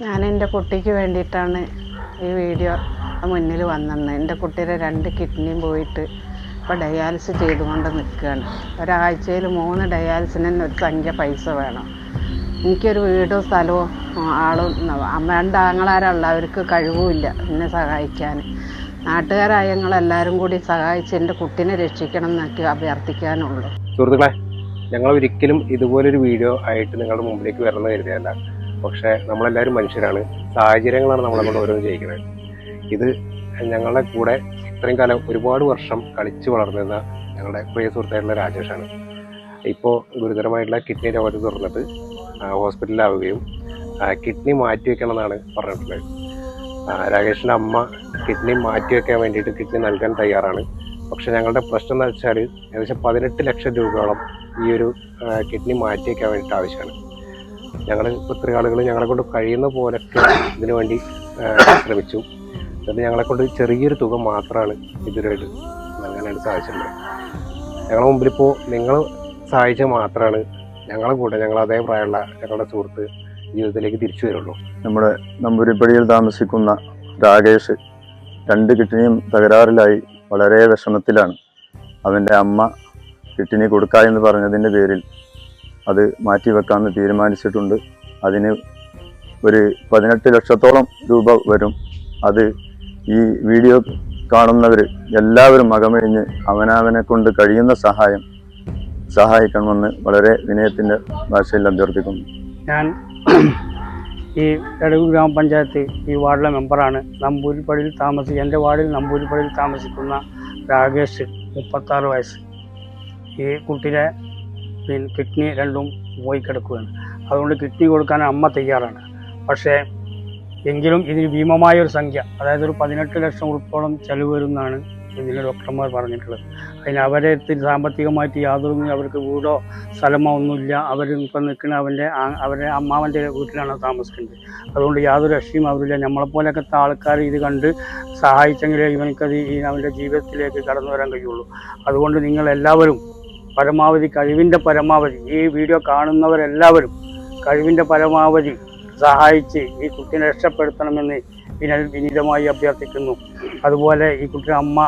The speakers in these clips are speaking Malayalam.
ഞാൻ എൻ്റെ കുട്ടിക്ക് വേണ്ടിയിട്ടാണ് ഈ വീഡിയോ മുന്നിൽ വന്നത്. എൻ്റെ കുട്ടിയുടെ 2 കിഡ്നിയും പോയിട്ട് ഇപ്പോൾ ഡയാലിസിസ് ചെയ്തുകൊണ്ട് നിൽക്കുകയാണ്. ഒരാഴ്ചയിൽ 3 ഡയാലിസിന് തന്നെ ഒരു സംഖ്യ പൈസ വേണം. എനിക്കൊരു വീടും സ്ഥലവും ആളും 2 ആങ്ങളാരുള്ള അവർക്ക് കഴിവുമില്ല എന്നെ സഹായിക്കാൻ. നാട്ടുകാരായ ഞങ്ങളെല്ലാവരും കൂടി സഹായിച്ച് എൻ്റെ കുട്ടീനെ രക്ഷിക്കണം എന്നൊക്കെ അഭ്യർത്ഥിക്കാനുള്ളൂ. സുഹൃത്തുക്കളെ, ഞങ്ങൾ ഒരിക്കലും ഇതുപോലൊരു വീഡിയോ ആയിട്ട് നിങ്ങളുടെ മുമ്പിലേക്ക് വരണമെന്ന് കരുതിയല്ല. പക്ഷേ നമ്മളെല്ലാവരും മനുഷ്യരാണ്, സാഹചര്യങ്ങളാണ് നമ്മളെ കൊണ്ട് ഓരോന്ന് ചെയ്യിക്കുന്നത്. ഇത് ഞങ്ങളുടെ കൂടെ ഇത്രയും കാലം ഒരുപാട് വർഷം കളിച്ച് വളർന്നിരുന്ന ഞങ്ങളുടെ പ്രിയ സുഹൃത്തായിട്ടുള്ള രാജേഷാണ്. ഇപ്പോൾ ഗുരുതരമായിട്ടുള്ള കിഡ്നി രോഗത്തെ തുറന്നിട്ട് ഹോസ്പിറ്റലിലാവുകയും കിഡ്നി മാറ്റിവെക്കണം എന്നാണ് പറഞ്ഞിട്ടുള്ളത്. രാകേഷിൻ്റെ അമ്മ കിഡ്നി മാറ്റിവെക്കാൻ വേണ്ടിയിട്ട് കിഡ്നി നൽകാൻ തയ്യാറാണ്. പക്ഷെ ഞങ്ങളുടെ പ്രശ്നം എന്ന് വെച്ചാൽ ഏകദേശം 18 ലക്ഷം രൂപയോളം ഈ ഒരു കിഡ്നി മാറ്റിവെക്കാൻ വേണ്ടിയിട്ട് ആവശ്യമാണ്. ഞങ്ങൾ ഒത്തിരി ആളുകൾ ഞങ്ങളെ കൊണ്ട് കഴിയുന്ന പോലൊക്കെ ഇതിനു വേണ്ടി ശ്രമിച്ചു. എന്നിട്ട് ഞങ്ങളെ കൊണ്ട് ചെറിയൊരു തുക മാത്രമാണ് ഇതുവരെയായിട്ട് നൽകാനായിട്ട് സാധിച്ചിട്ടുള്ളത്. ഞങ്ങളുടെ മുമ്പിലിപ്പോൾ നിങ്ങൾ സഹായിച്ചാൽ മാത്രമാണ് ഞങ്ങളെ കൂടെ ഞങ്ങൾ അതേ പ്രായമുള്ള ഞങ്ങളുടെ സുഹൃത്ത് ജീവിതത്തിലേക്ക് തിരിച്ചു വരുള്ളൂ. നമ്മുടെ നമ്പൂരിപ്പടിയിൽ താമസിക്കുന്ന രാകേഷ് 2 കിഡ്നിയും തകരാറിലായി വളരെ വിഷമത്തിലാണ്. അവൻ്റെ അമ്മ കിഡ്നി കൊടുക്കുക എന്ന് പറഞ്ഞതിൻ്റെ പേരിൽ അത് മാറ്റിവെക്കാമെന്ന് തീരുമാനിച്ചിട്ടുണ്ട്. അതിന് ഒരു 18 ലക്ഷത്തോളം രൂപ വരും. അത് ഈ വീഡിയോ കാണുന്നവർ എല്ലാവരും അകമഴിഞ്ഞ് അവനവനെ കൊണ്ട് കഴിയുന്ന സഹായിക്കണമെന്ന് വളരെ വിനയത്തിൻ്റെ ഭാഷയിൽ അഭ്യർത്ഥിക്കുന്നു. ഞാൻ ഈ എടയൂർ ഗ്രാമപഞ്ചായത്ത് ഈ വാർഡിലെ മെമ്പറാണ്. എൻ്റെ വാർഡിൽ നമ്പൂരിപ്പടിയിൽ താമസിക്കുന്ന രാകേഷ്, 36 വയസ്സ്. ഈ കുട്ടിയുടെ കിഡ്നി 2ഉം പോയി കിടക്കുകയാണ്. അതുകൊണ്ട് കിഡ്നി കൊടുക്കാൻ അമ്മ തയ്യാറാണ്. പക്ഷേ എങ്കിലും ഇതിന് ഭീമമായൊരു സംഖ്യ, അതായത് ഒരു 18 ലക്ഷം ഉറുപ്പോളം ചെലവ് വരുമെന്നാണ് ഇതിലെ ഡോക്ടർമാർ പറഞ്ഞിട്ടുള്ളത്. അതിന് അവരെ സാമ്പത്തികമായിട്ട് യാതൊരു അവർക്ക് വീടോ സ്ഥലമോ ഒന്നുമില്ല. അവർ നിൽക്കുന്ന അവരുടെ അമ്മാവൻ്റെ വീട്ടിലാണ് താമസിക്കുന്നത്. അതുകൊണ്ട് യാതൊരു രക്ഷയും അവരില്ല. നമ്മളെപ്പോലെയൊക്കെ ആൾക്കാർ ഇത് കണ്ട് സഹായിച്ചെങ്കിലേ ഇവനക്കത് അവൻ്റെ ജീവിതത്തിലേക്ക് കടന്നു വരാൻ കഴിയുള്ളൂ. അതുകൊണ്ട് നിങ്ങളെല്ലാവരും പരമാവധി കഴിവിൻ്റെ പരമാവധി ഈ വീഡിയോ കാണുന്നവരെല്ലാവരും കഴിവിൻ്റെ പരമാവധി സഹായിച്ച് ഈ കുട്ടീനെ രക്ഷപ്പെടുത്തണമെന്ന് വിനീതമായി അഭ്യർത്ഥിക്കുന്നു. അതുപോലെ ഈ കുട്ടിയുടെ അമ്മ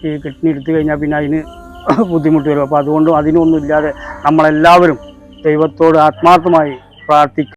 ഈ കിഡ്നി എടുത്തു കഴിഞ്ഞാൽ പിന്നെ അതിന് ബുദ്ധിമുട്ട് വരും. അപ്പോൾ അതുകൊണ്ട് അതിനൊന്നും ഇല്ലാതെ നമ്മളെല്ലാവരും ദൈവത്തോട് ആത്മാർത്ഥമായി പ്രാർത്ഥിക്കും.